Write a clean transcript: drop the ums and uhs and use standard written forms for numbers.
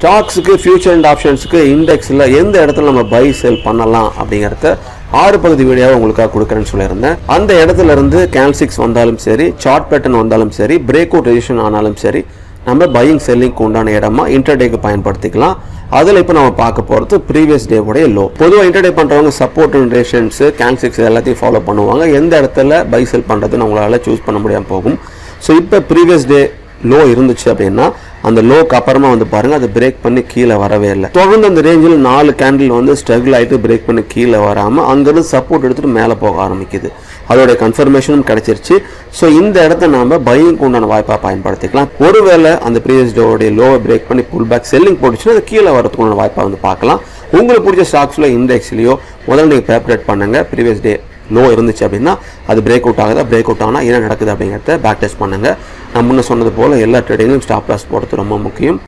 ஸ்டாக்ஸுக்கு future and ஆப்ஷன்ஸுக்கு இண்டெக்ஸில் எந்த இடத்துல நம்ம பை செல் பண்ணலாம் அப்படிங்கிறத 6 பகுதி வீடியோவை உங்களுக்காக கொடுக்குறேன்னு சொல்லியிருந்தேன். அந்த இடத்துல இருந்து கேல்சிக்ஸ் வந்தாலும் சரி, சார்ட் பேட்டர்ன் வந்தாலும் சரி, பிரேக் அவுட் ரெசிஸ்டன்ஸ் ஆனாலும் சரி, நம்ம பையிங் செல்லிங்க்கு உண்டான இடமா இன்டர்டேக்கு பயன்படுத்திக்கலாம். அதில் இப்போ நம்ம பார்க்க போகிறது ப்ரீவியஸ் டேவுடைய லோ. பொதுவாக இன்டர்டே பண்ணுறவங்க சப்போர்ட் அண்ட் ரெசிஸ்டன்ஸ், கேல்சிக்ஸ் எல்லாத்தையும் ஃபாலோ பண்ணுவாங்க. எந்த இடத்துல பை செல் பண்ணுறதுன்னு உங்களால் சூஸ் பண்ண முடியாமல் போகும். ஸோ இப்போ ப்ரீவியஸ் டே லோ இருந்துச்சு அப்படின்னா அந்த லோக்கு அப்புறமா வந்து பாருங்க, அது பிரேக் பண்ணி கீழே வரவே இல்லை. தொடர்ந்து அந்த ரேஞ்சில் 4 கேண்டில் வந்து ஸ்ட்ரகிள் ஆகிட்டு பிரேக் பண்ணி கீழே வராமல் அங்கேருந்து சப்போர்ட் எடுத்துட்டு மேலே போக ஆரம்பிக்குது. அதோடைய கன்ஃபர்மேஷனும் கிடைச்சிருச்சு. ஸோ இந்த இடத்த நாம பையிங் உண்டான வாய்ப்பாக பயன்படுத்திக்கலாம். ஒருவேளை அந்த ப்ரீவியஸ் டேவோடைய லோவை பிரேக் பண்ணி புல் பேக் செல்லிங் போட்டுச்சுன்னா அது கீழே வரதுக்குண்டான வாய்ப்பாக வந்து பார்க்கலாம். உங்களுக்கு பிடிச்ச ஸ்டாக்ஸ்ல இண்டெக்ஸ்லையோ முதல்ல நீங்கள் பேப்பரேட் பண்ணுங்க. ப்ரீவியஸ் டே லோ இருந்துச்சு அப்படின்னா அது பிரேக் அவுட் ஆகுதா, பிரேக் அவுட் ஆனால் என்ன நடக்குது அப்படிங்கிறத பேக் டெஸ்ட் பண்ணுங்க. நான் முன்ன சொன்னது போல எல்லா ட்ரேடிங்கும் ஸ்டாப் லாஸ் போடுறது ரொம்ப முக்கியம்.